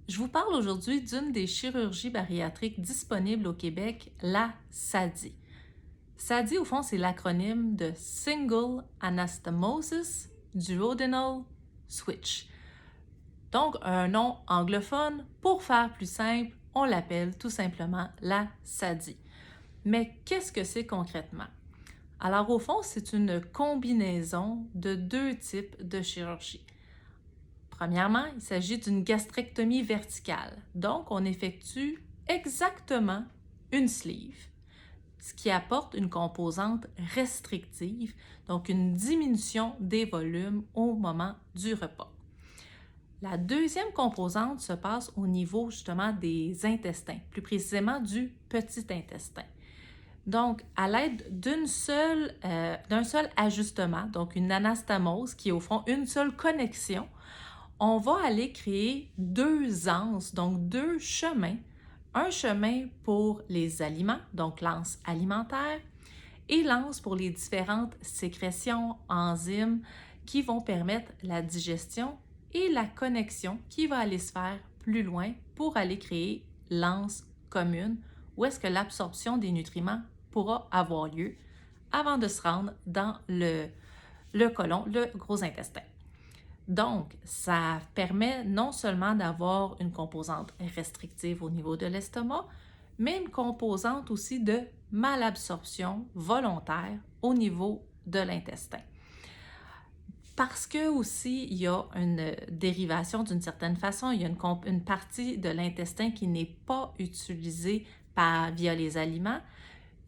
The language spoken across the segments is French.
Je vous parle aujourd'hui d'une des chirurgies bariatriques disponibles au Québec, la SADI. SADI, au fond, c'est l'acronyme de Single Anastomosis Duodenal Switch. Donc, un nom anglophone, pour faire plus simple, on l'appelle tout simplement la SADI. Mais qu'est-ce que c'est concrètement? Alors, au fond, c'est une combinaison de deux types de chirurgie. Premièrement, il s'agit d'une gastrectomie verticale. Donc, on effectue exactement une sleeve, ce qui apporte une composante restrictive, donc une diminution des volumes au moment du repas. La deuxième composante se passe au niveau justement des intestins, plus précisément du petit intestin. Donc, à l'aide d'un seul ajustement, donc une anastomose qui est au fond une seule connexion, on va aller créer deux anses, donc deux chemins. Un chemin pour les aliments, donc l'anse alimentaire, et l'anse pour les différentes sécrétions, enzymes qui vont permettre la digestion et la connexion qui va aller se faire plus loin pour aller créer l'anse commune où est-ce que l'absorption des nutriments pourra avoir lieu avant de se rendre dans le côlon, le gros intestin. Donc, ça permet non seulement d'avoir une composante restrictive au niveau de l'estomac, mais une composante aussi de malabsorption volontaire au niveau de l'intestin. Parce que aussi, il y a une dérivation d'une certaine façon, il y a une partie de l'intestin qui n'est pas utilisée via les aliments.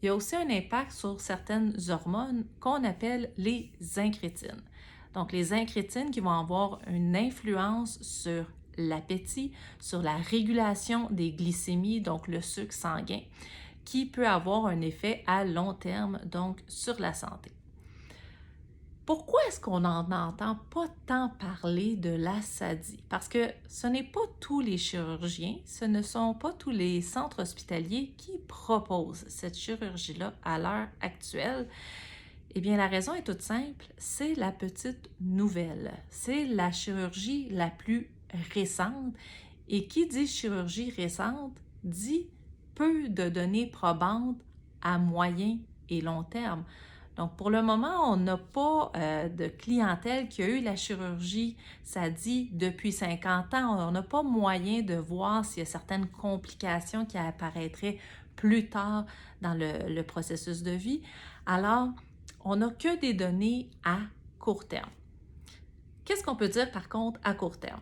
Il y a aussi un impact sur certaines hormones qu'on appelle les incrétines. Donc, les incrétines qui vont avoir une influence sur l'appétit, sur la régulation des glycémies, donc le sucre sanguin, qui peut avoir un effet à long terme, donc sur la santé. Pourquoi est-ce qu'on n'en entend pas tant parler de la SADI? Parce que ce n'est pas tous les chirurgiens, ce ne sont pas tous les centres hospitaliers qui proposent cette chirurgie-là à l'heure actuelle. Eh bien, la raison est toute simple, c'est la petite nouvelle. C'est la chirurgie la plus récente. Et qui dit chirurgie récente dit peu de données probantes à moyen et long terme. Donc, pour le moment, on n'a pas de clientèle qui a eu la chirurgie SADI depuis 50 ans. On n'a pas moyen de voir s'il y a certaines complications qui apparaîtraient plus tard dans le processus de vie. Alors, on n'a que des données à court terme. Qu'est-ce qu'on peut dire par contre à court terme?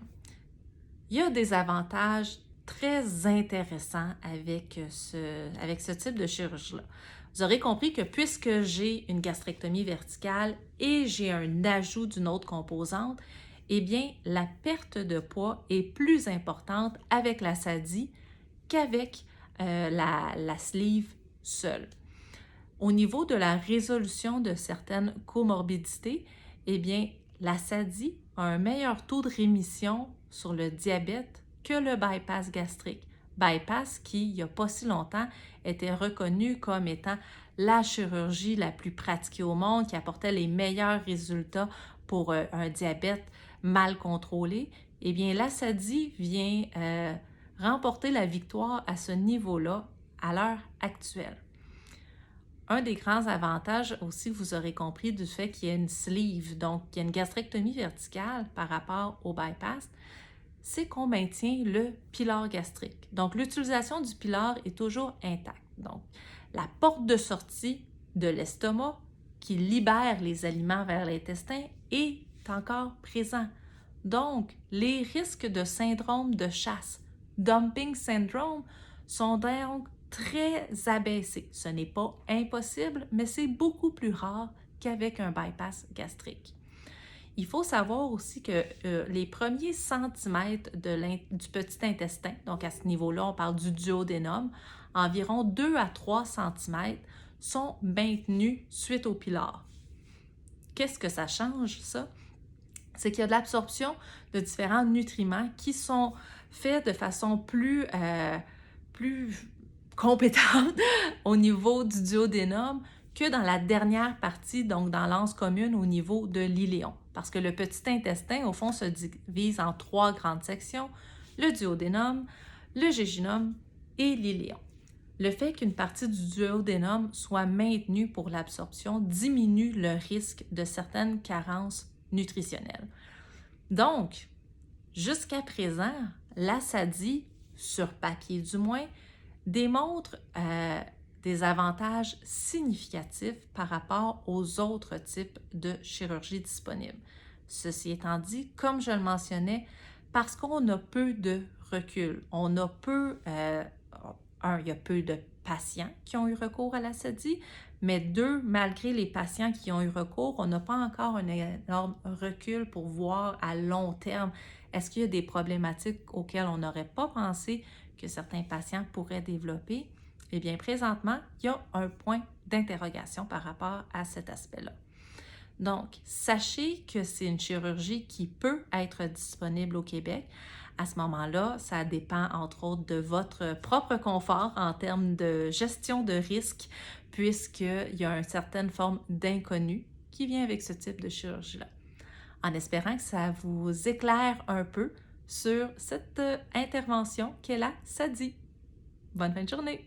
Il y a des avantages très intéressants avec ce type de chirurgie-là. Vous aurez compris que puisque j'ai une gastrectomie verticale et j'ai un ajout d'une autre composante, eh bien, la perte de poids est plus importante avec la SADI qu'avec la sleeve seule. Au niveau de la résolution de certaines comorbidités, eh bien, la SADI a un meilleur taux de rémission sur le diabète que le bypass gastrique. Bypass qui, il n'y a pas si longtemps, était reconnu comme étant la chirurgie la plus pratiquée au monde, qui apportait les meilleurs résultats pour un diabète mal contrôlé. Eh bien, la SADI vient remporter la victoire à ce niveau-là à l'heure actuelle. Un des grands avantages aussi, vous aurez compris, du fait qu'il y a une sleeve, donc qu'il y a une gastrectomie verticale par rapport au bypass, c'est qu'on maintient le pylore gastrique. Donc, l'utilisation du pylore est toujours intacte. Donc, la porte de sortie de l'estomac qui libère les aliments vers l'intestin est encore présent. Donc, les risques de syndrome de chasse, dumping syndrome, sont donc très abaissés. Ce n'est pas impossible, mais c'est beaucoup plus rare qu'avec un bypass gastrique. Il faut savoir aussi que les premiers centimètres du petit intestin, donc à ce niveau-là, on parle du duodénum, environ 2 à 3 centimètres sont maintenus suite au pylore. Qu'est-ce que ça change, ça? C'est qu'il y a de l'absorption de différents nutriments qui sont faits de façon plus compétente au niveau du duodénum que dans la dernière partie, donc dans l'anse commune au niveau de l'iléon. Parce que le petit intestin, au fond, se divise en 3 grandes sections. le duodénum, le jéjunum et l'iléon. Le fait qu'une partie du duodénum soit maintenue pour l'absorption diminue le risque de certaines carences nutritionnelles. Donc, jusqu'à présent, la SADI, sur papier du moins, démontre des avantages significatifs par rapport aux autres types de chirurgie disponibles. Ceci étant dit, comme je le mentionnais, parce qu'on a peu de recul, on a peu, il y a peu de patients qui ont eu recours à la SADI, mais deux, malgré les patients qui ont eu recours, on n'a pas encore un énorme recul pour voir à long terme est-ce qu'il y a des problématiques auxquelles on n'aurait pas pensé que certains patients pourraient développer. Eh bien, présentement, il y a un point d'interrogation par rapport à cet aspect-là. Donc, sachez que c'est une chirurgie qui peut être disponible au Québec. À ce moment-là, ça dépend entre autres de votre propre confort en termes de gestion de risque, puisqu'il y a une certaine forme d'inconnu qui vient avec ce type de chirurgie-là. En espérant que ça vous éclaire un peu sur cette intervention qu'est la SADI. Bonne fin de journée!